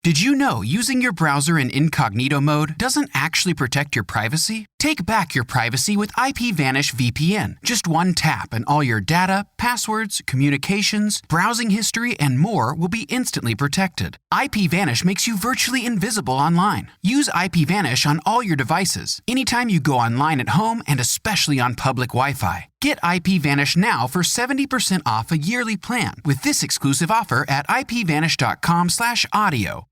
Did you know using your browser in incognito mode doesn't actually protect your privacy? Take back your privacy with IPVanish VPN. Just one tap and all your data, passwords, communications, browsing history, and more will be instantly protected. IPVanish makes you virtually invisible online. Use IPVanish on all your devices, anytime you go online at home and especially on public Wi-Fi. Get IPVanish now for 70% off a yearly plan with this exclusive offer at ipvanish.com/audio.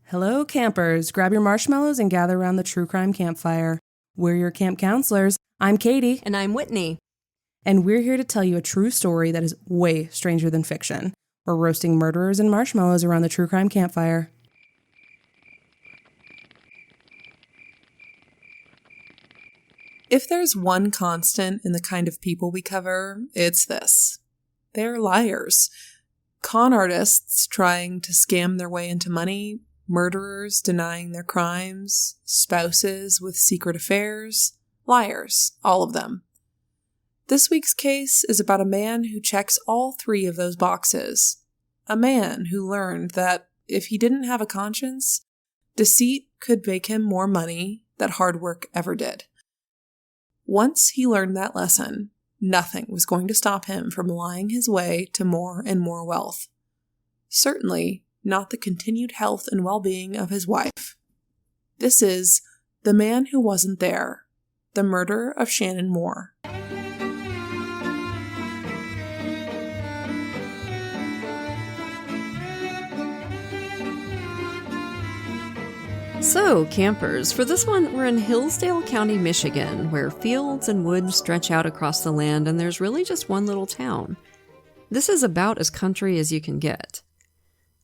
Hello, campers. Grab your marshmallows and gather around the True Crime Campfire. We're your camp counselors. I'm Katie. And I'm Whitney. And we're here to tell you a true story that is way stranger than fiction. We're roasting murderers and marshmallows around the True Crime Campfire. If there's one constant in the kind of people we cover, it's this. They're liars. Con artists trying to scam their way into money, murderers denying their crimes, spouses with secret affairs, liars, all of them. This week's case is about a man who checks all three of those boxes. A man who learned that if he didn't have a conscience, deceit could make him more money than hard work ever did. Once he learned that lesson, nothing was going to stop him from lying his way to more and more wealth. Certainly not the continued health and well-being of his wife. This is The Man Who Wasn't There, the murder of Shannon Mohr. So, campers, for this one, we're in Hillsdale County, Michigan, where fields and woods stretch out across the land and there's really just one little town. This is about as country as you can get.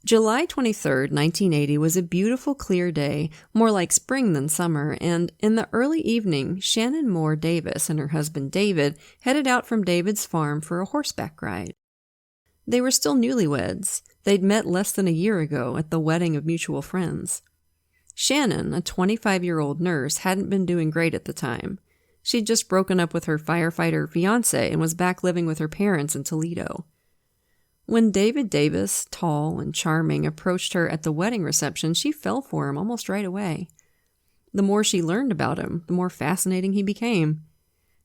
July 23rd, 1980 was a beautiful clear day, more like spring than summer, and in the early evening, Shannon Mohr Davis and her husband David headed out from David's farm for a horseback ride. They were still newlyweds. They'd met less than a year ago at the wedding of mutual friends. Shannon, a 25-year-old nurse, hadn't been doing great at the time. She'd just broken up with her firefighter fiancé and was back living with her parents in Toledo. When David Davis, tall and charming, approached her at the wedding reception, she fell for him almost right away. The more she learned about him, the more fascinating he became.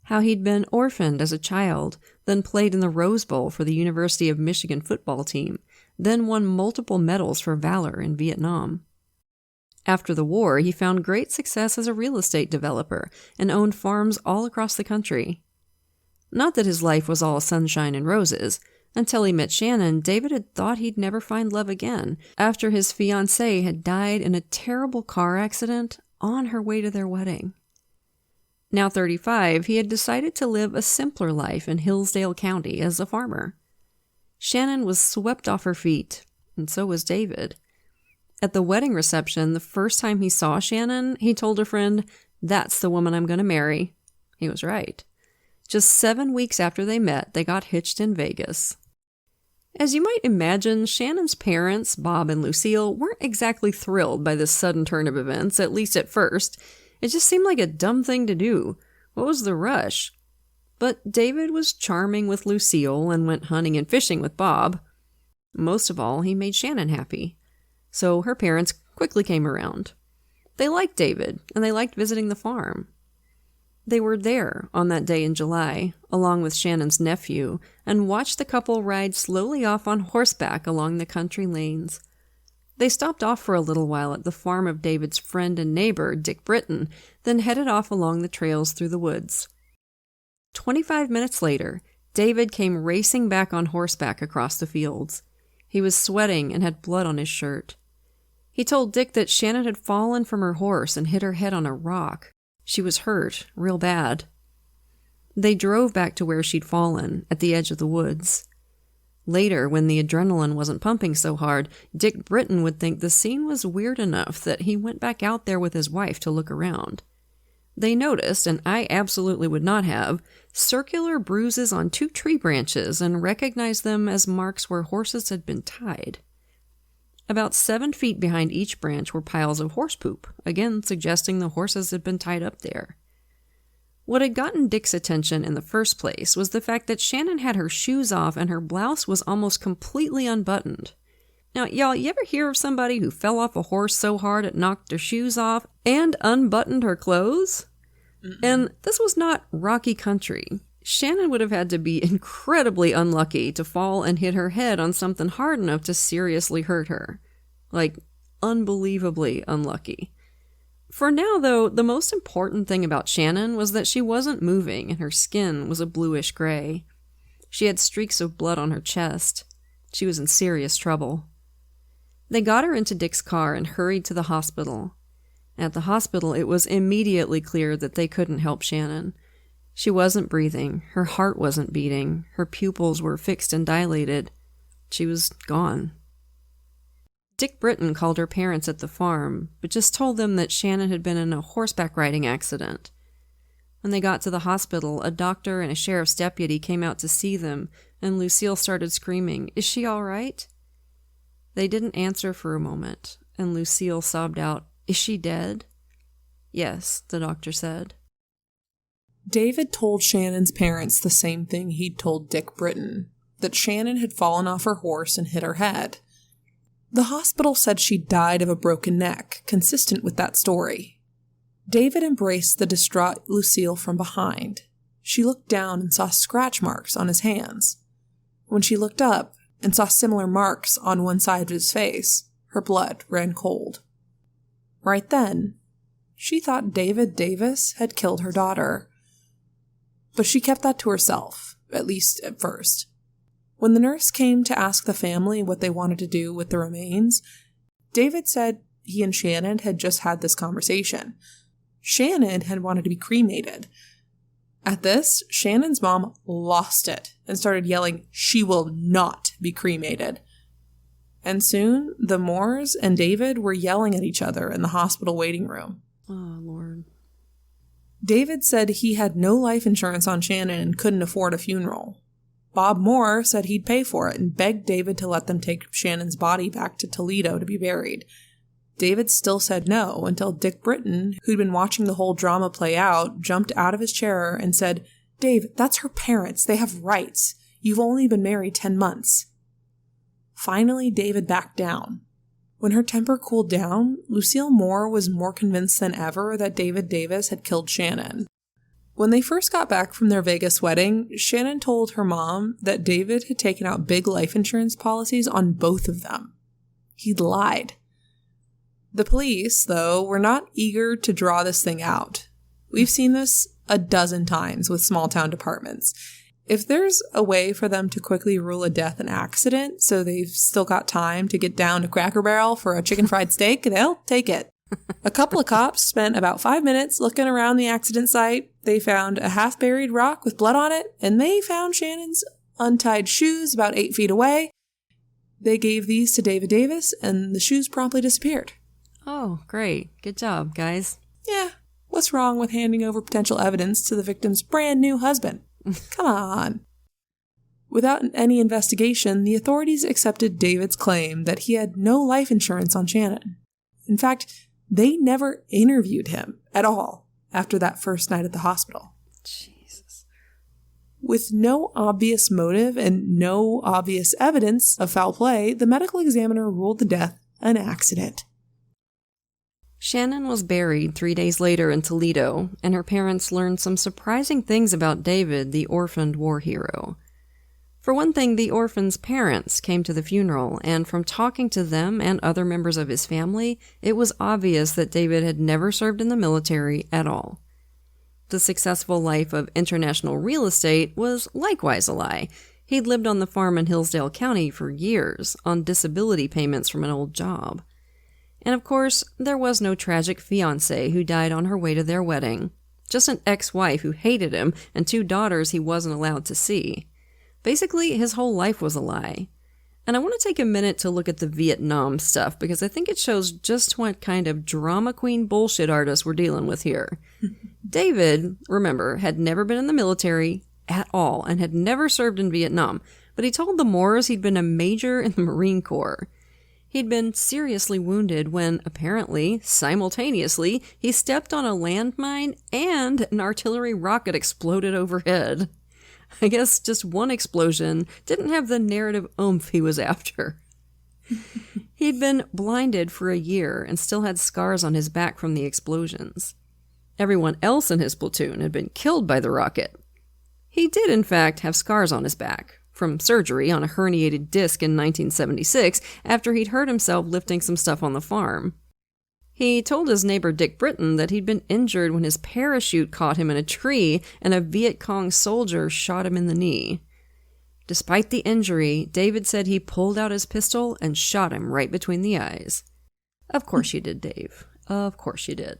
How he'd been orphaned as a child, then played in the Rose Bowl for the University of Michigan football team, then won multiple medals for valor in Vietnam. After the war, he found great success as a real estate developer and owned farms all across the country. Not that his life was all sunshine and roses. Until he met Shannon, David had thought he'd never find love again after his fiancée had died in a terrible car accident on her way to their wedding. Now 35, he had decided to live a simpler life in Hillsdale County as a farmer. Shannon was swept off her feet, and so was David. At the wedding reception, the first time he saw Shannon, he told a friend, "That's the woman I'm going to marry." He was right. Just 7 weeks after they met, they got hitched in Vegas. As you might imagine, Shannon's parents, Bob and Lucille, weren't exactly thrilled by this sudden turn of events, at least at first. It just seemed like a dumb thing to do. What was the rush? But David was charming with Lucille and went hunting and fishing with Bob. Most of all, he made Shannon happy. So her parents quickly came around. They liked David, and they liked visiting the farm. They were there on that day in July, along with Shannon's nephew, and watched the couple ride slowly off on horseback along the country lanes. They stopped off for a little while at the farm of David's friend and neighbor, Dick Britton, then headed off along the trails through the woods. 25 minutes later, David came racing back on horseback across the fields. He was sweating and had blood on his shirt. He told Dick that Shannon had fallen from her horse and hit her head on a rock. She was hurt, real bad. They drove back to where she'd fallen, at the edge of the woods. Later, when the adrenaline wasn't pumping so hard, Dick Britton would think the scene was weird enough that he went back out there with his wife to look around. They noticed, and I absolutely would not have, circular bruises on 2 tree branches and recognized them as marks where horses had been tied. About 7 feet behind each branch were piles of horse poop, again suggesting the horses had been tied up there. What had gotten Dick's attention in the first place was the fact that Shannon had her shoes off and her blouse was almost completely unbuttoned. Now, y'all, you ever hear of somebody who fell off a horse so hard it knocked her shoes off and unbuttoned her clothes? And this was not rocky country. Shannon would have had to be incredibly unlucky to fall and hit her head on something hard enough to seriously hurt her. Like, unbelievably unlucky. For now, though, the most important thing about Shannon was that she wasn't moving and her skin was a bluish gray. She had streaks of blood on her chest. She was in serious trouble. They got her into Dick's car and hurried to the hospital. At the hospital, it was immediately clear that they couldn't help Shannon. She wasn't breathing, her heart wasn't beating, her pupils were fixed and dilated. She was gone. Dick Britton called her parents at the farm, but just told them that Shannon had been in a horseback riding accident. When they got to the hospital, a doctor and a sheriff's deputy came out to see them, and Lucille started screaming, "Is she all right?" They didn't answer for a moment, and Lucille sobbed out, "Is she dead?" "Yes," the doctor said. David told Shannon's parents the same thing he'd told Dick Britton, that Shannon had fallen off her horse and hit her head. The hospital said she died of a broken neck, consistent with that story. David embraced the distraught Lucille from behind. She looked down and saw scratch marks on his hands. When she looked up and saw similar marks on one side of his face, her blood ran cold. Right then, she thought David Davis had killed her daughter. But she kept that to herself, at least at first. When the nurse came to ask the family what they wanted to do with the remains, David said he and Shannon had just had this conversation. Shannon had wanted to be cremated. At this, Shannon's mom lost it and started yelling, "She will not be cremated." And soon, the Mohrs and David were yelling at each other in the hospital waiting room. Oh, Lord. David said he had no life insurance on Shannon and couldn't afford a funeral. Bob Mohr said he'd pay for it and begged David to let them take Shannon's body back to Toledo to be buried. David still said no until Dick Britton, who'd been watching the whole drama play out, jumped out of his chair and said, "Dave, that's her parents. They have rights. You've only been married 10 months. Finally, David backed down. When her temper cooled down, Lucille Mohr was more convinced than ever that David Davis had killed Shannon. When they first got back from their Vegas wedding, Shannon told her mom that David had taken out big life insurance policies on both of them. He'd lied. The police, though, were not eager to draw this thing out. We've seen this a dozen times with small-town departments. If there's a way for them to quickly rule a death an accident so they've still got time to get down to Cracker Barrel for a chicken fried steak, they'll take it. A couple of cops spent about 5 minutes looking around the accident site. They found a half-buried rock with blood on it, and they found Shannon's untied shoes about 8 feet away. They gave these to David Davis, and the shoes promptly disappeared. Oh, great. Good job, guys. Yeah, what's wrong with handing over potential evidence to the victim's brand new husband? Come on. Without any investigation, the authorities accepted David's claim that he had no life insurance on Shannon. In fact, they never interviewed him at all after that first night at the hospital. Jesus. With no obvious motive and no obvious evidence of foul play, the medical examiner ruled the death an accident. Shannon was buried 3 days later in Toledo, and her parents learned some surprising things about David, the orphaned war hero. For one thing, the orphan's parents came to the funeral, and from talking to them and other members of his family, it was obvious that David had never served in the military at all. The successful life of international real estate was likewise a lie. He'd lived on the farm in Hillsdale County for years, on disability payments from an old job. And of course, there was no tragic fiancée who died on her way to their wedding. Just an ex-wife who hated him and 2 daughters he wasn't allowed to see. Basically, his whole life was a lie. And I want to take a minute to look at the Vietnam stuff because I think it shows just what kind of drama queen bullshit artist we're dealing with here. David, remember, had never been in the military at all and had never served in Vietnam, but he told the Mohrs he'd been a major in the Marine Corps. He'd been seriously wounded when, apparently, simultaneously, he stepped on a landmine and an artillery rocket exploded overhead. I guess just one explosion didn't have the narrative oomph he was after. He'd been blinded for a year and still had scars on his back from the explosions. Everyone else in his platoon had been killed by the rocket. He did, in fact, have scars on his back from surgery on a herniated disc in 1976 after he'd hurt himself lifting some stuff on the farm. He told his neighbor Dick Britton that he'd been injured when his parachute caught him in a tree and a Viet Cong soldier shot him in the knee. Despite the injury, David said he pulled out his pistol and shot him right between the eyes. Of course you did, Dave. Of course you did.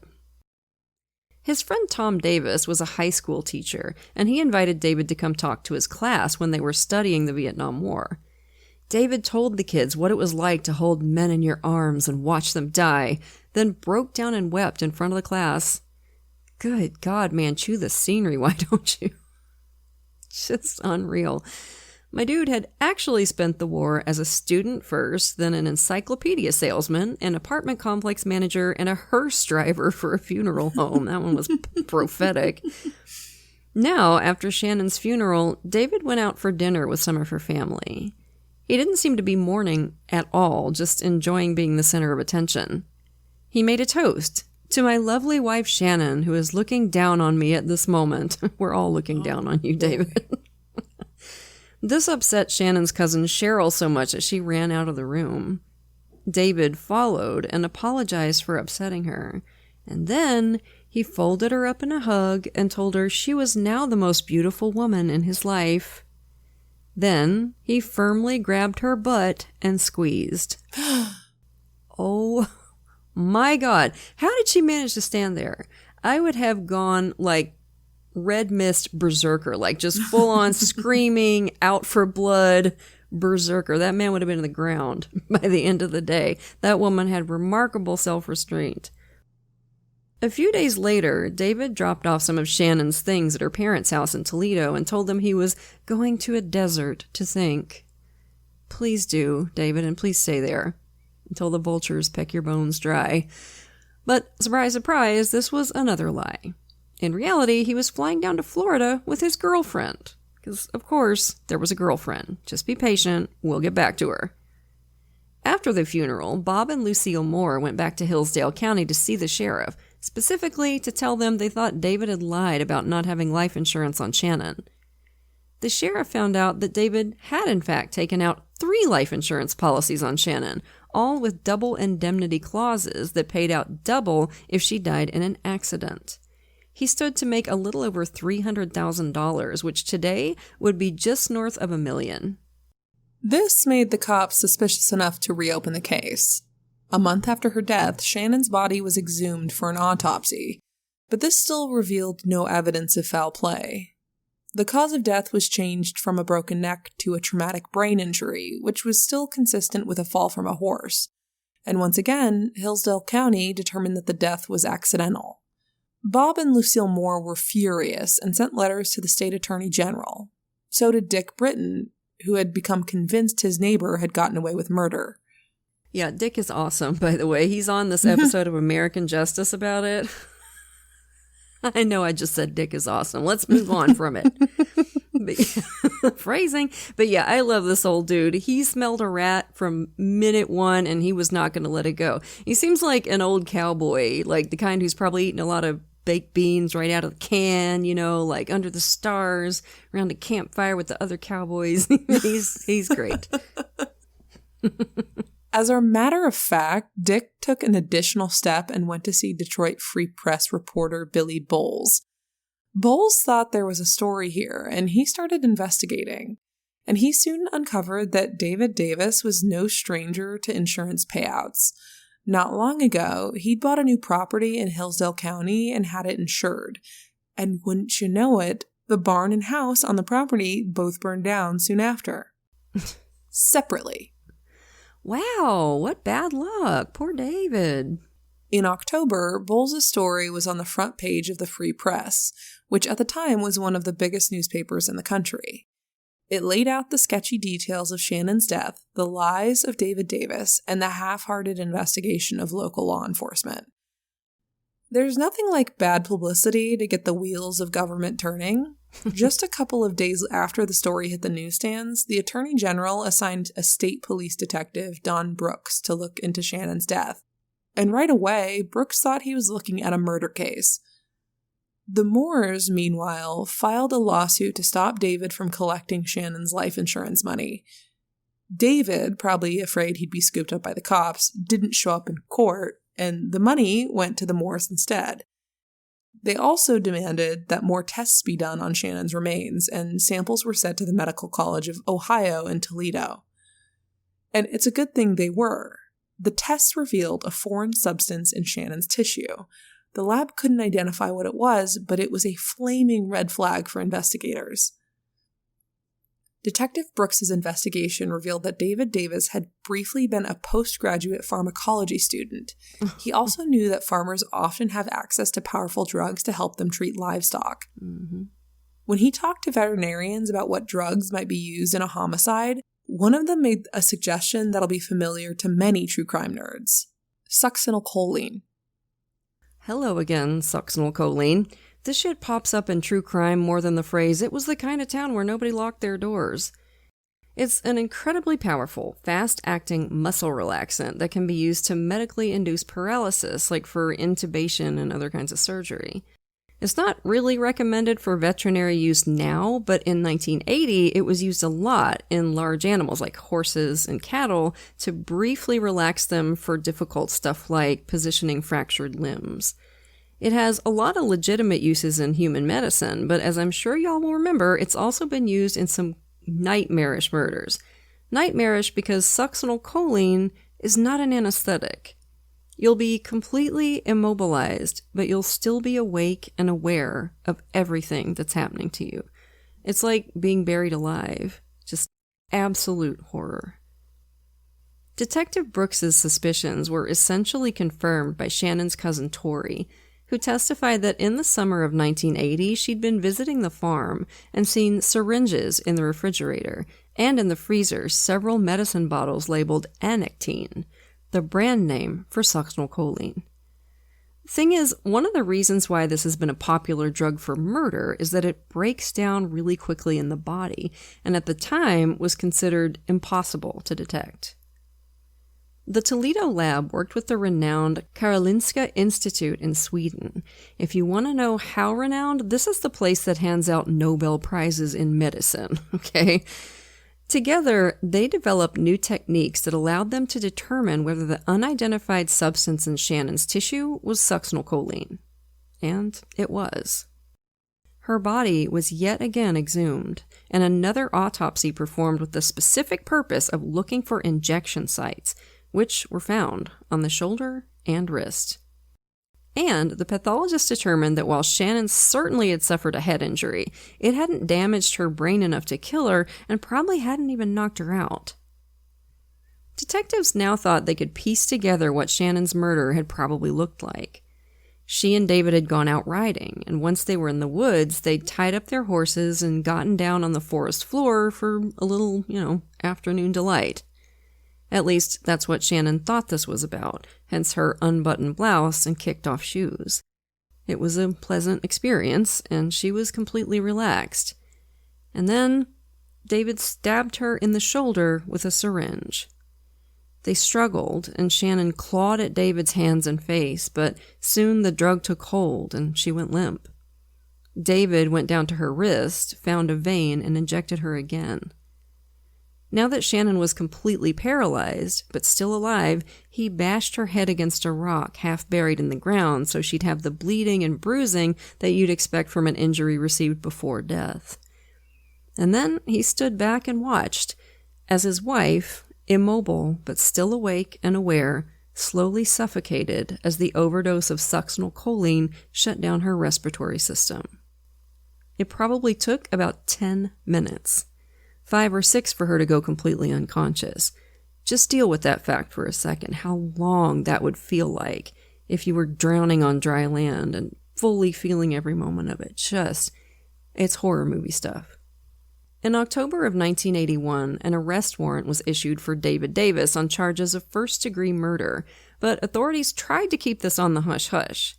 His friend Tom Davis was a high school teacher, and he invited David to come talk to his class when they were studying the Vietnam War. David told the kids what it was like to hold men in your arms and watch them die, then broke down and wept in front of the class. Good God, man, chew the scenery, why don't you? Just unreal. My dude had actually spent the war as a student first, then an encyclopedia salesman, an apartment complex manager, and a hearse driver for a funeral home. That one was prophetic. Now, after Shannon's funeral, David went out for dinner with some of her family. He didn't seem to be mourning at all, just enjoying being the center of attention. He made a toast to my lovely wife Shannon, who is looking down on me at this moment. We're all looking down on you, David. This upset Shannon's cousin Cheryl so much that she ran out of the room. David followed and apologized for upsetting her. And then he folded her up in a hug and told her she was now the most beautiful woman in his life. Then he firmly grabbed her butt and squeezed. Oh my God. How did she manage to stand there? I would have gone like red mist berserker, like just full on screaming, out for blood berserker. That man would have been in the ground by the end of the day. That woman had remarkable self-restraint. A few days later, David dropped off some of Shannon's things at her parents' house in Toledo and told them he was going to a desert to think. Please do, David, and please stay there until the vultures peck your bones dry. But surprise, surprise, this was another lie. In reality, he was flying down to Florida with his girlfriend. Because, of course, there was a girlfriend. Just be patient. We'll get back to her. After the funeral, Bob and Lucille Mohr went back to Hillsdale County to see the sheriff, specifically to tell them they thought David had lied about not having life insurance on Shannon. The sheriff found out that David had, in fact, taken out 3 life insurance policies on Shannon, all with double indemnity clauses that paid out double if she died in an accident. He stood to make a little over $300,000, which today would be just north of $1 million. This made the cops suspicious enough to reopen the case. A month after her death, Shannon's body was exhumed for an autopsy, but this still revealed no evidence of foul play. The cause of death was changed from a broken neck to a traumatic brain injury, which was still consistent with a fall from a horse. And once again, Hillsdale County determined that the death was accidental. Bob and Lucille Mohr were furious and sent letters to the state attorney general. So did Dick Britton, who had become convinced his neighbor had gotten away with murder. Yeah, Dick is awesome, by the way. He's on this episode of American Justice about it. I know I just said Dick is awesome. Let's move on from it. Phrasing. But yeah, I love this old dude. He smelled a rat from minute one and he was not going to let it go. He seems like an old cowboy, like the kind who's probably eaten a lot of baked beans right out of the can, you know, like under the stars, around a campfire with the other cowboys. He's great. As a matter of fact, Dick took an additional step and went to see Detroit Free Press reporter Billy Bowles. Bowles thought there was a story here, and he started investigating. And he soon uncovered that David Davis was no stranger to insurance payouts. Not long ago, he'd bought a new property in Hillsdale County and had it insured. And wouldn't you know it, the barn and house on the property both burned down soon after. Separately. Wow, what bad luck. Poor David. In October, Bowles' story was on the front page of the Free Press, which at the time was one of the biggest newspapers in the country. It laid out the sketchy details of Shannon's death, the lies of David Davis, and the half-hearted investigation of local law enforcement. There's nothing like bad publicity to get the wheels of government turning, Just a couple of days after the story hit the newsstands, the Attorney General assigned a state police detective, Don Brooks, to look into Shannon's death. And right away, Brooks thought he was looking at a murder case. The Mohrs, meanwhile, filed a lawsuit to stop David from collecting Shannon's life insurance money. David, probably afraid he'd be scooped up by the cops, didn't show up in court, and the money went to the Mohrs instead. They also demanded that more tests be done on Shannon's remains, and samples were sent to the Medical College of Ohio in Toledo. And it's a good thing they were. The tests revealed a foreign substance in Shannon's tissue. The lab couldn't identify what it was, but it was a flaming red flag for investigators. Detective Brooks's investigation revealed that David Davis had briefly been a postgraduate pharmacology student. He also knew that farmers often have access to powerful drugs to help them treat livestock. Mm-hmm. When he talked to veterinarians about what drugs might be used in a homicide, one of them made a suggestion that'll be familiar to many true crime nerds: succinylcholine. Hello again, succinylcholine. This shit pops up in true crime more than the phrase, "it was the kind of town where nobody locked their doors." It's an incredibly powerful, fast-acting muscle relaxant that can be used to medically induce paralysis, like for intubation and other kinds of surgery. It's not really recommended for veterinary use now, but in 1980, it was used a lot in large animals like horses and cattle to briefly relax them for difficult stuff like positioning fractured limbs. It has a lot of legitimate uses in human medicine, but as I'm sure y'all will remember, it's also been used in some nightmarish murders. Nightmarish because succinylcholine is not an anesthetic. You'll be completely immobilized, but you'll still be awake and aware of everything that's happening to you. It's like being buried alive. Just absolute horror. Detective Brooks's suspicions were essentially confirmed by Shannon's cousin Tori, who testified that in the summer of 1980, she'd been visiting the farm and seen syringes in the refrigerator, and in the freezer, several medicine bottles labeled Anactine, the brand name for succinylcholine. Thing is, one of the reasons why this has been a popular drug for murder is that it breaks down really quickly in the body, and at the time was considered impossible to detect. The Toledo lab worked with the renowned Karolinska Institute in Sweden. If you want to know how renowned, this is the place that hands out Nobel Prizes in medicine, okay? Together, they developed new techniques that allowed them to determine whether the unidentified substance in Shannon's tissue was succinylcholine. And it was. Her body was yet again exhumed, and another autopsy performed with the specific purpose of looking for injection sites, which were found on the shoulder and wrist. And the pathologist determined that while Shannon certainly had suffered a head injury, it hadn't damaged her brain enough to kill her and probably hadn't even knocked her out. Detectives now thought they could piece together what Shannon's murder had probably looked like. She and David had gone out riding, and once they were in the woods, they'd tied up their horses and gotten down on the forest floor for a little, afternoon delight. At least, that's what Shannon thought this was about, hence her unbuttoned blouse and kicked-off shoes. It was a pleasant experience, and she was completely relaxed. And then, David stabbed her in the shoulder with a syringe. They struggled, and Shannon clawed at David's hands and face, but soon the drug took hold, and she went limp. David went down to her wrist, found a vein, and injected her again. Now that Shannon was completely paralyzed, but still alive, he bashed her head against a rock half buried in the ground so she'd have the bleeding and bruising that you'd expect from an injury received before death. And then he stood back and watched as his wife, immobile but still awake and aware, slowly suffocated as the overdose of succinylcholine shut down her respiratory system. It probably took about 10 minutes. 5 or 6 for her to go completely unconscious. Just deal with that fact for a second, how long that would feel like if you were drowning on dry land and fully feeling every moment of it. It's horror movie stuff. In October of 1981, an arrest warrant was issued for David Davis on charges of first-degree murder, but authorities tried to keep this on the hush-hush.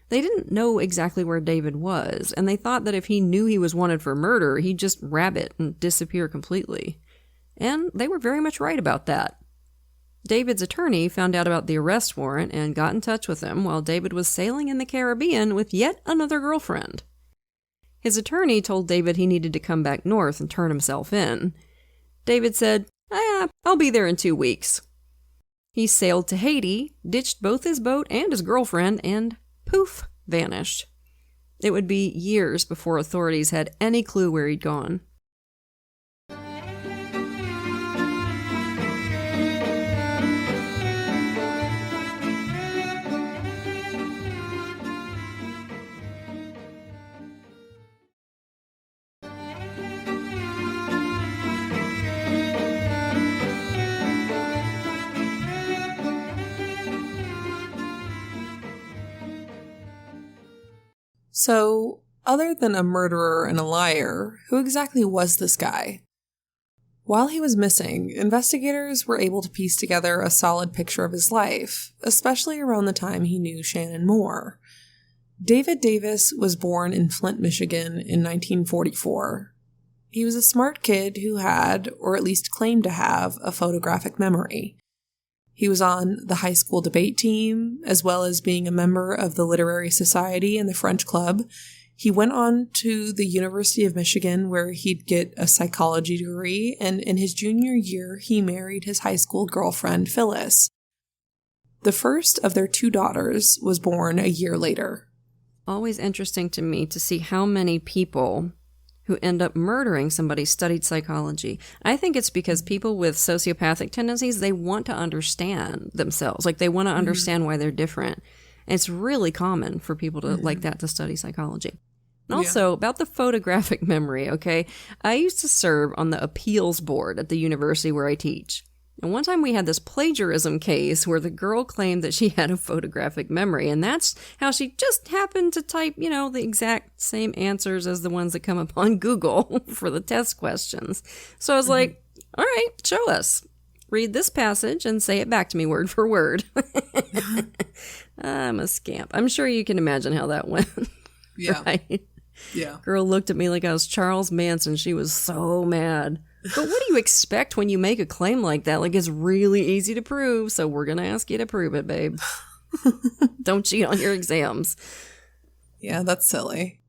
They didn't know exactly where David was, and they thought that if he knew he was wanted for murder, he'd just rabbit and disappear completely. And they were very much right about that. David's attorney found out about the arrest warrant and got in touch with him while David was sailing in the Caribbean with yet another girlfriend. His attorney told David he needed to come back north and turn himself in. David said, I'll be there in 2 weeks. He sailed to Haiti, ditched both his boat and his girlfriend, and poof, vanished. It would be years before authorities had any clue where he'd gone. So, other than a murderer and a liar, who exactly was this guy? While he was missing, investigators were able to piece together a solid picture of his life, especially around the time he knew Shannon Mohr. David Davis was born in Flint, Michigan in 1944. He was a smart kid who had, or at least claimed to have, a photographic memory. He was on the high school debate team, as well as being a member of the Literary Society and the French Club. He went on to the University of Michigan, where he'd get a psychology degree, and in his junior year, he married his high school girlfriend, Phyllis. The first of their 2 daughters was born a year later. Always interesting to me to see how many people who end up murdering somebody studied psychology. I think it's because people with sociopathic tendencies, they want to understand themselves. Like, they want to understand why they're different. And it's really common for people to like that to study psychology. And also, about the photographic memory, okay? I used to serve on the appeals board at the university where I teach. And one time we had this plagiarism case where the girl claimed that she had a photographic memory, and that's how she just happened to type, the exact same answers as the ones that come up on Google for the test questions. So I was like, all right, show us. Read this passage and say it back to me word for word. I'm a scamp. I'm sure you can imagine how that went. Yeah. Right? Yeah. Girl looked at me like I was Charles Manson. She was so mad. But what do you expect when you make a claim like that? Like, it's really easy to prove, so we're going to ask you to prove it, babe. Don't cheat on your exams. Yeah, that's silly.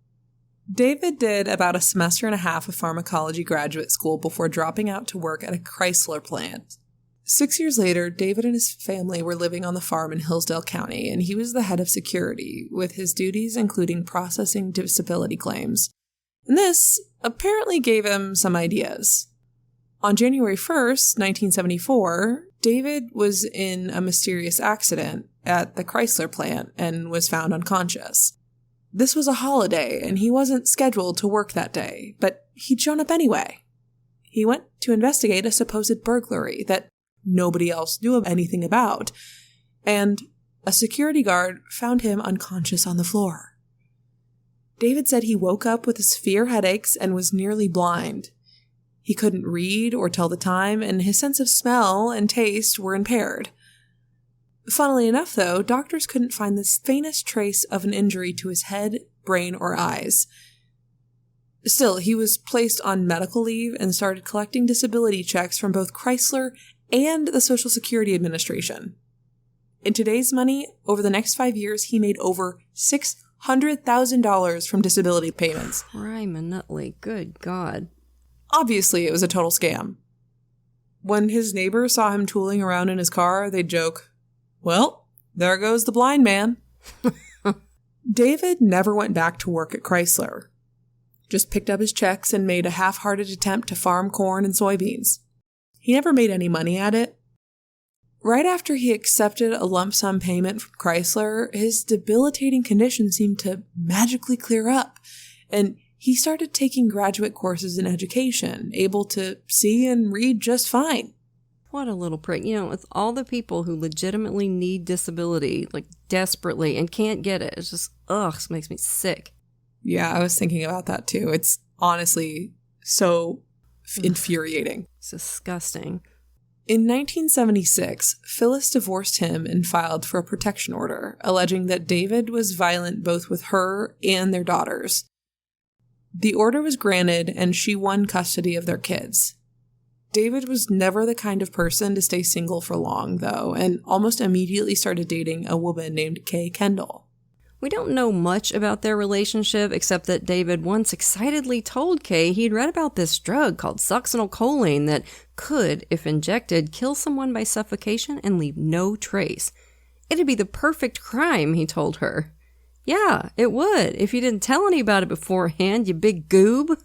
David did about a semester and a half of pharmacology graduate school before dropping out to work at a Chrysler plant. 6 years later, David and his family were living on the farm in Hillsdale County, and he was the head of security, with his duties including processing disability claims. And this apparently gave him some ideas. On January 1st, 1974, David was in a mysterious accident at the Chrysler plant and was found unconscious. This was a holiday, and he wasn't scheduled to work that day, but he'd shown up anyway. He went to investigate a supposed burglary that nobody else knew anything about, and a security guard found him unconscious on the floor. David said he woke up with severe headaches and was nearly blind. He couldn't read or tell the time, and his sense of smell and taste were impaired. Funnily enough, though, doctors couldn't find the faintest trace of an injury to his head, brain, or eyes. Still, he was placed on medical leave and started collecting disability checks from both Chrysler and the Social Security Administration. In today's money, over the next 5 years, he made over $600,000 from disability payments. Criminally, good God. Obviously, it was a total scam. When his neighbors saw him tooling around in his car, they'd joke, "Well, there goes the blind man." David never went back to work at Chrysler. Just picked up his checks and made a half-hearted attempt to farm corn and soybeans. He never made any money at it. Right after he accepted a lump sum payment from Chrysler, his debilitating condition seemed to magically clear up, and he started taking graduate courses in education, able to see and read just fine. What a little prick. With all the people who legitimately need disability, like desperately, and can't get it, it's just, it makes me sick. Yeah, I was thinking about that too. It's honestly so infuriating. It's disgusting. In 1976, Phyllis divorced him and filed for a protection order, alleging that David was violent both with her and their daughters. The order was granted, and she won custody of their kids. David was never the kind of person to stay single for long, though, and almost immediately started dating a woman named Kay Kendall. We don't know much about their relationship, except that David once excitedly told Kay he'd read about this drug called succinylcholine that could, if injected, kill someone by suffocation and leave no trace. It'd be the perfect crime, he told her. Yeah, it would, if you didn't tell anybody about it beforehand, you big goob.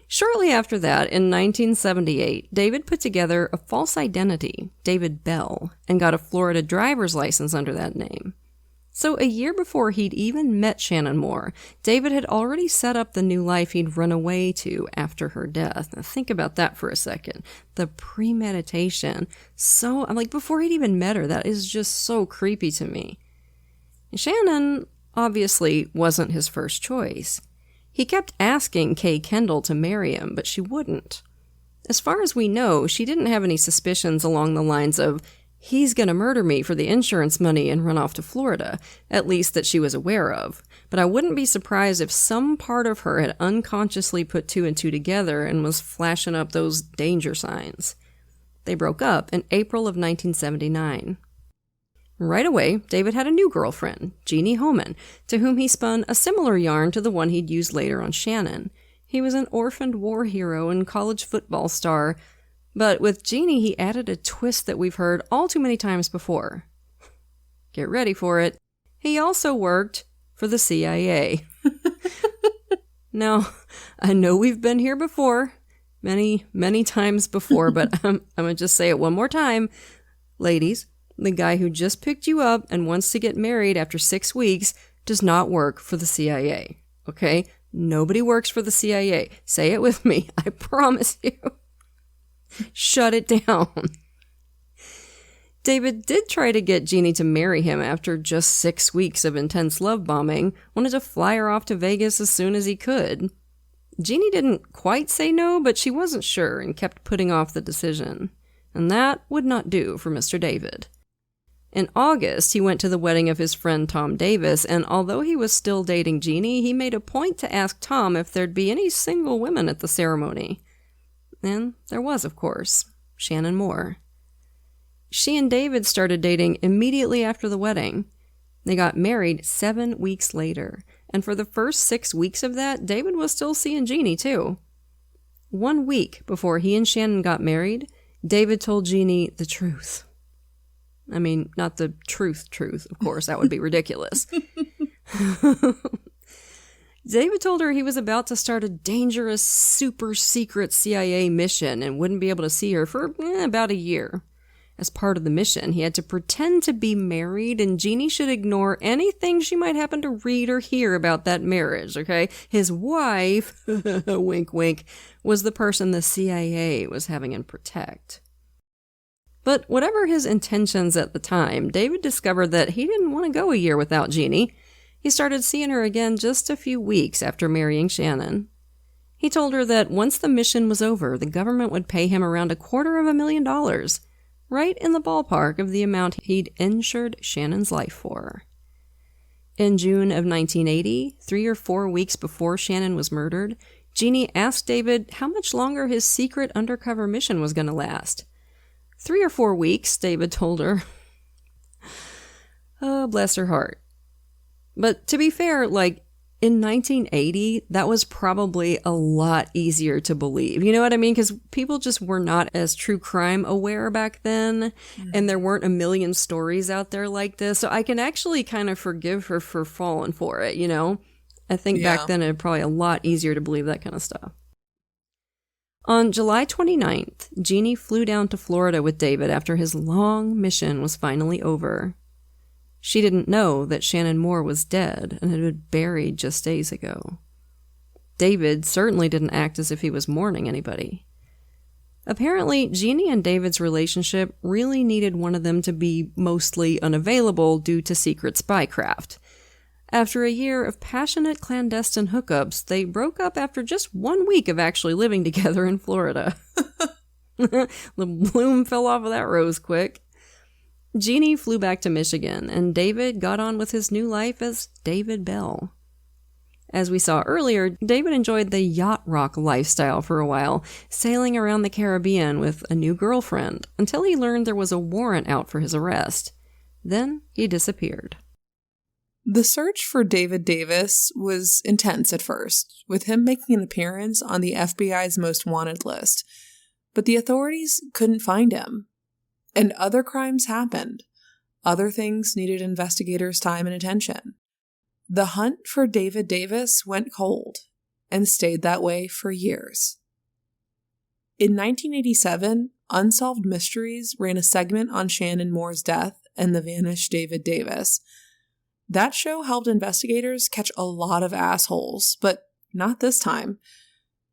Shortly after that, in 1978, David put together a false identity, David Bell, and got a Florida driver's license under that name. So a year before he'd even met Shannon Mohr, David had already set up the new life he'd run away to after her death. Now think about that for a second. The premeditation. Before he'd even met her, that is just so creepy to me. Shannon obviously wasn't his first choice. He kept asking Kay Kendall to marry him, but she wouldn't. As far as we know, she didn't have any suspicions along the lines of, he's gonna murder me for the insurance money and run off to Florida, at least that she was aware of. But I wouldn't be surprised if some part of her had unconsciously put two and two together and was flashing up those danger signs. They broke up in April of 1979. Right away, David had a new girlfriend, Jeannie Homan, to whom he spun a similar yarn to the one he'd used later on Shannon. He was an orphaned war hero and college football star, but with Jeannie, he added a twist that we've heard all too many times before. Get ready for it. He also worked for the CIA. Now, I know we've been here before, many, many times before, but I'm going to just say it one more time. Ladies, the guy who just picked you up and wants to get married after 6 weeks does not work for the CIA, okay? Nobody works for the CIA. Say it with me. I promise you. Shut it down. David did try to get Jeannie to marry him after just 6 weeks of intense love bombing, wanted to fly her off to Vegas as soon as he could. Jeannie didn't quite say no, but she wasn't sure and kept putting off the decision. And that would not do for Mr. David. In August, he went to the wedding of his friend Tom Davis, and although he was still dating Jeannie, he made a point to ask Tom if there'd be any single women at the ceremony. And there was, of course, Shannon Mohr. She and David started dating immediately after the wedding. They got married 7 weeks later, and for the first 6 weeks of that, David was still seeing Jeannie, too. 1 week before he and Shannon got married, David told Jeannie the truth. I mean, not the truth, of course, that would be ridiculous. David told her he was about to start a dangerous, super secret CIA mission and wouldn't be able to see her for about a year. As part of the mission, he had to pretend to be married, and Jeannie should ignore anything she might happen to read or hear about that marriage, okay? His wife, wink wink, was the person the CIA was having him protect. But whatever his intentions at the time, David discovered that he didn't want to go a year without Jeannie. He started seeing her again just a few weeks after marrying Shannon. He told her that once the mission was over, the government would pay him around $250,000, right in the ballpark of the amount he'd insured Shannon's life for. In June of 1980, 3 or 4 weeks before Shannon was murdered, Jeannie asked David how much longer his secret undercover mission was going to last. 3 or 4 weeks, David told her. Oh, bless her heart. But to be fair, in 1980, that was probably a lot easier to believe. You know what I mean? Because people just were not as true crime aware back then, and there weren't a million stories out there like this. So I can actually kind of forgive her for falling for it, you know? I think back then it was probably a lot easier to believe that kind of stuff. On July 29th, Jeannie flew down to Florida with David after his long mission was finally over. She didn't know that Shannon Mohr was dead and had been buried just days ago. David certainly didn't act as if he was mourning anybody. Apparently, Jeannie and David's relationship really needed one of them to be mostly unavailable due to secret spycraft. After a year of passionate clandestine hookups, they broke up after just 1 week of actually living together in Florida. The bloom fell off of that rose quick. Jeannie flew back to Michigan, and David got on with his new life as David Bell. As we saw earlier, David enjoyed the yacht rock lifestyle for a while, sailing around the Caribbean with a new girlfriend, until he learned there was a warrant out for his arrest. Then he disappeared. The search for David Davis was intense at first, with him making an appearance on the FBI's most wanted list. But the authorities couldn't find him. And other crimes happened. Other things needed investigators' time and attention. The hunt for David Davis went cold, and stayed that way for years. In 1987, Unsolved Mysteries ran a segment on Shannon Mohr's death and the vanished David Davis. That show helped investigators catch a lot of assholes, but not this time.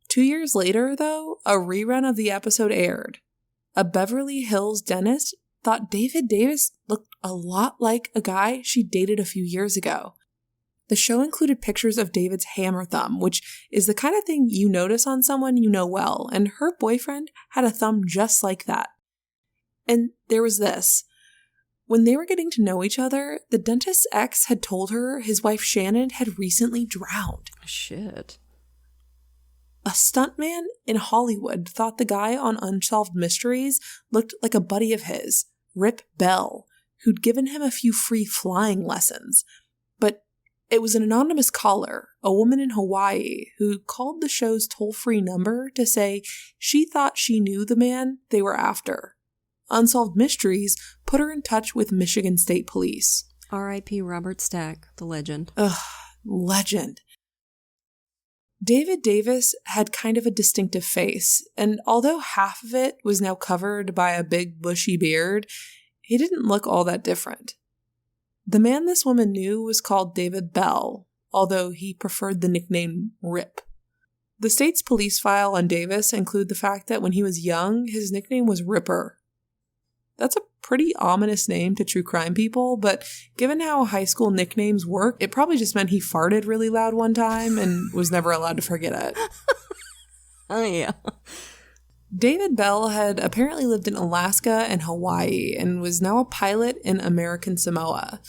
2 years later, though, a rerun of the episode aired. A Beverly Hills dentist thought David Davis looked a lot like a guy she dated a few years ago. The show included pictures of David's hammer thumb, which is the kind of thing you notice on someone you know well, and her boyfriend had a thumb just like that. And there was this. When they were getting to know each other, the dentist's ex had told her his wife Shannon had recently drowned. Shit. A stuntman in Hollywood thought the guy on Unsolved Mysteries looked like a buddy of his, Rip Bell, who'd given him a few free flying lessons. But it was an anonymous caller, a woman in Hawaii, who called the show's toll-free number to say she thought she knew the man they were after. Unsolved Mysteries put her in touch with Michigan State Police. R.I.P. Robert Stack, the legend. Ugh, legend. David Davis had kind of a distinctive face, and although half of it was now covered by a big bushy beard, he didn't look all that different. The man this woman knew was called David Bell, although he preferred the nickname Rip. The state's police file on Davis include the fact that when he was young, his nickname was Ripper. That's a pretty ominous name to true crime people, but given how high school nicknames work, it probably just meant he farted really loud one time and was never allowed to forget it. Oh, yeah. David Bell had apparently lived in Alaska and Hawaii and was now a pilot in American Samoa,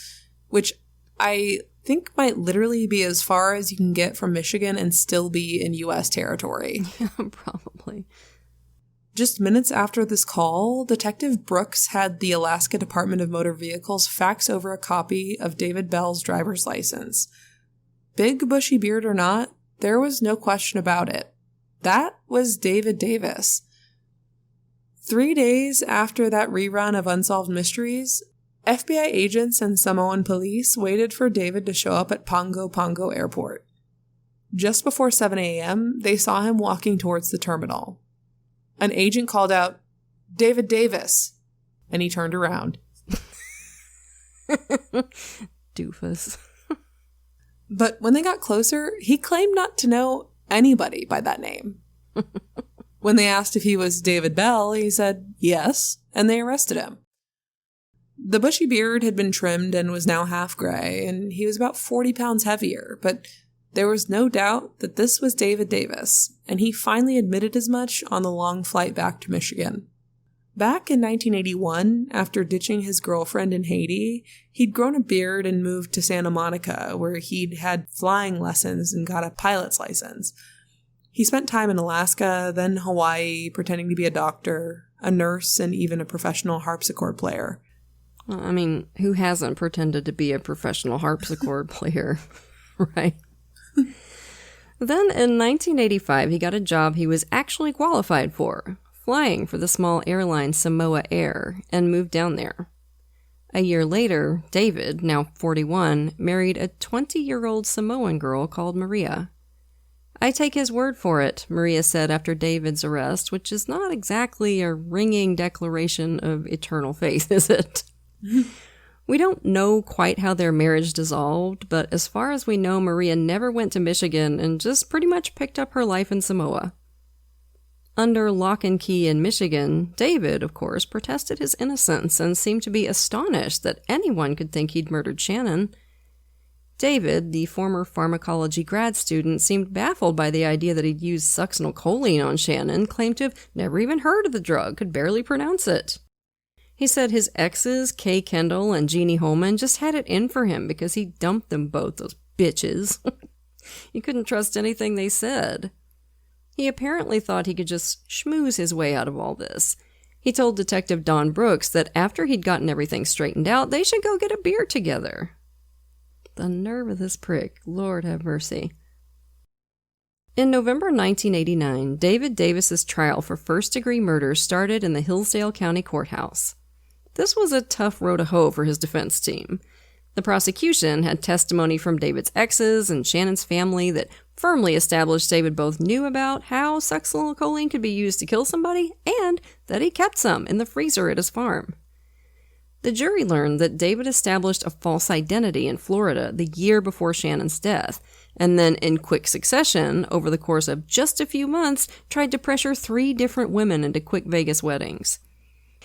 which I think might literally be as far as you can get from Michigan and still be in U.S. territory. Yeah, probably. Just minutes after this call, Detective Brooks had the Alaska Department of Motor Vehicles fax over a copy of David Bell's driver's license. Big bushy beard or not, there was no question about it. That was David Davis. 3 days after that rerun of Unsolved Mysteries, FBI agents and Samoan police waited for David to show up at Pongo Pongo Airport. Just before 7 a.m., they saw him walking towards the terminal. An agent called out, "David Davis," and he turned around. Doofus. But when they got closer, he claimed not to know anybody by that name. When they asked if he was David Bell, he said yes, and they arrested him. The bushy beard had been trimmed and was now half gray, and he was about 40 pounds heavier, but there was no doubt that this was David Davis, and he finally admitted as much on the long flight back to Michigan. Back in 1981, after ditching his girlfriend in Haiti, he'd grown a beard and moved to Santa Monica, where he'd had flying lessons and got a pilot's license. He spent time in Alaska, then Hawaii, pretending to be a doctor, a nurse, and even a professional harpsichord player. Well, I mean, who hasn't pretended to be a professional harpsichord player, right? Then in 1985, he got a job he was actually qualified for, flying for the small airline Samoa Air, and moved down there. A year later, David, now 41, married a 20-year-old Samoan girl called Maria. "I take his word for it," Maria said after David's arrest, which is not exactly a ringing declaration of eternal faith, is it? We don't know quite how their marriage dissolved, but as far as we know, Maria never went to Michigan and just pretty much picked up her life in Samoa. Under lock and key in Michigan, David, of course, protested his innocence and seemed to be astonished that anyone could think he'd murdered Shannon. David, the former pharmacology grad student, seemed baffled by the idea that he'd used succinylcholine on Shannon, claimed to have never even heard of the drug, could barely pronounce it. He said his exes, Kay Kendall and Jeannie Holman, just had it in for him because he dumped them both, those bitches. You couldn't trust anything they said. He apparently thought he could just schmooze his way out of all this. He told Detective Don Brooks that after he'd gotten everything straightened out, they should go get a beer together. The nerve of this prick, Lord have mercy. In November 1989, David Davis's trial for first-degree murder started in the Hillsdale County Courthouse. This was a tough row to hoe for his defense team. The prosecution had testimony from David's exes and Shannon's family that firmly established David both knew about how succinylcholine could be used to kill somebody and that he kept some in the freezer at his farm. The jury learned that David established a false identity in Florida the year before Shannon's death, and then in quick succession, over the course of just a few months, tried to pressure 3 different women into quick Vegas weddings.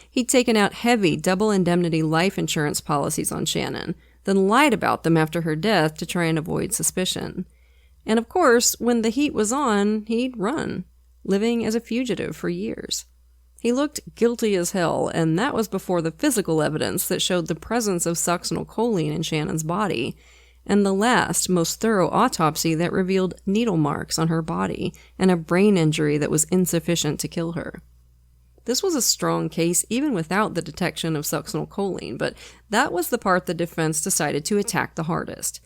He'd taken out heavy double indemnity life insurance policies on Shannon, then lied about them after her death to try and avoid suspicion. And of course, when the heat was on, he'd run, living as a fugitive for years. He looked guilty as hell, and that was before the physical evidence that showed the presence of succinylcholine in Shannon's body, and the last, most thorough autopsy that revealed needle marks on her body and a brain injury that was insufficient to kill her. This was a strong case even without the detection of succinylcholine, but that was the part the defense decided to attack the hardest.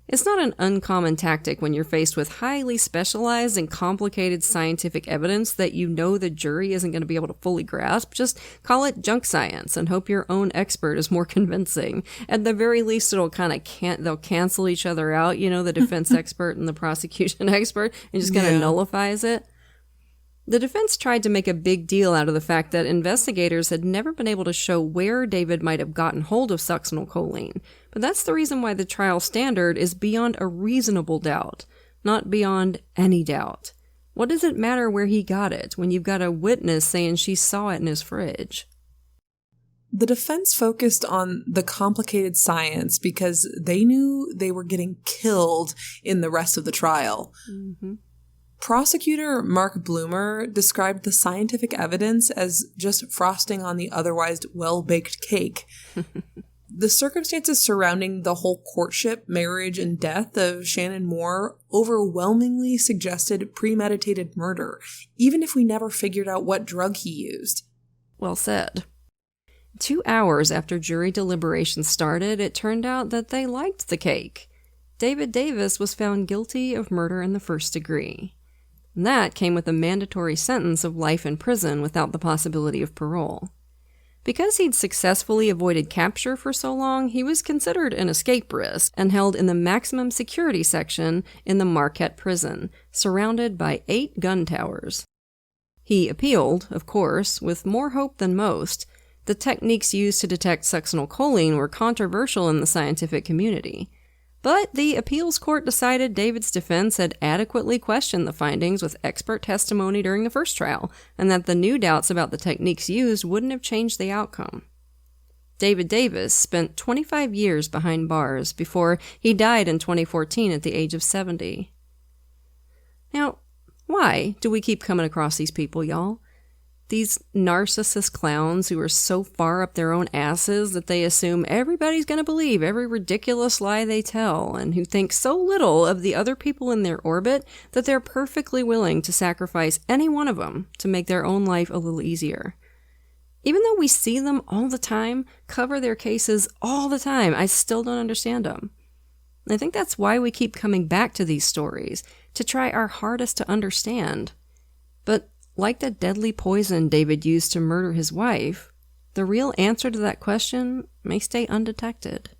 It's not an uncommon tactic when you're faced with highly specialized and complicated scientific evidence that you know the jury isn't going to be able to fully grasp. Just call it junk science and hope your own expert is more convincing. At the very least, it'll kind of they'll cancel each other out, you know, the defense expert and the prosecution expert, and just kind of nullifies it. The defense tried to make a big deal out of the fact that investigators had never been able to show where David might have gotten hold of succinylcholine, but that's the reason why the trial standard is beyond a reasonable doubt, not beyond any doubt. What does it matter where he got it when you've got a witness saying she saw it in his fridge? The defense focused on the complicated science because they knew they were getting killed in the rest of the trial. Mm-hmm. Prosecutor Mark Bloomer described the scientific evidence as just frosting on the otherwise well-baked cake. The circumstances surrounding the whole courtship, marriage, and death of Shannon Mohr overwhelmingly suggested premeditated murder, even if we never figured out what drug he used. Well said. 2 hours after jury deliberations started, it turned out that they liked the cake. David Davis was found guilty of murder in the first degree. And that came with a mandatory sentence of life in prison without the possibility of parole. Because he'd successfully avoided capture for so long, he was considered an escape risk and held in the maximum security section in the Marquette prison, surrounded by 8 gun towers. He appealed, of course, with more hope than most. The techniques used to detect succinylcholine were controversial in the scientific community. But the appeals court decided David's defense had adequately questioned the findings with expert testimony during the first trial, and that the new doubts about the techniques used wouldn't have changed the outcome. David Davis spent 25 years behind bars before he died in 2014 at the age of 70. Now, why do we keep coming across these people, y'all? These narcissist clowns who are so far up their own asses that they assume everybody's going to believe every ridiculous lie they tell, and who think so little of the other people in their orbit that they're perfectly willing to sacrifice any one of them to make their own life a little easier. Even though we see them all the time, cover their cases all the time, I still don't understand them. I think that's why we keep coming back to these stories, to try our hardest to understand. But like the deadly poison David used to murder his wife, the real answer to that question may stay undetected.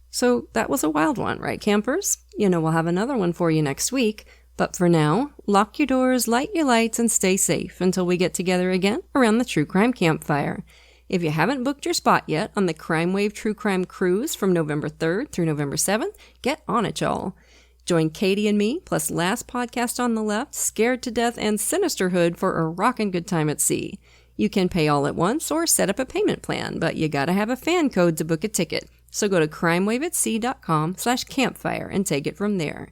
So that was a wild one, right, campers? You know we'll have another one for you next week. But for now, lock your doors, light your lights, and stay safe until we get together again around the True Crime Campfire. If you haven't booked your spot yet on the CRIMEWAVE True Crime Cruise from November 3rd through November 7th, get on it, y'all. Join Katie and me, plus Last Podcast on the Left, Scared to Death, and Sinisterhood for a rockin' good time at sea. You can pay all at once or set up a payment plan, but you gotta have a fan code to book a ticket. So go to crimewaveatc.com/campfire and take it from there.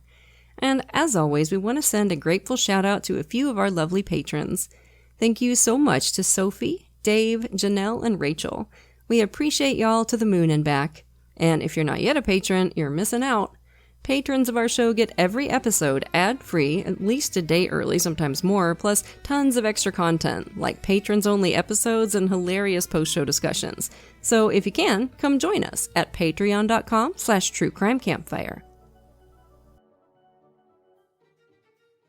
And as always, we want to send a grateful shout out to a few of our lovely patrons. Thank you so much to Sophie, Dave, Janelle, and Rachel. We appreciate y'all to the moon and back. And if you're not yet a patron, you're missing out. Patrons of our show get every episode ad-free, at least a day early, sometimes more, plus tons of extra content, like patrons-only episodes and hilarious post-show discussions. So if you can, come join us at patreon.com/truecrimecampfire.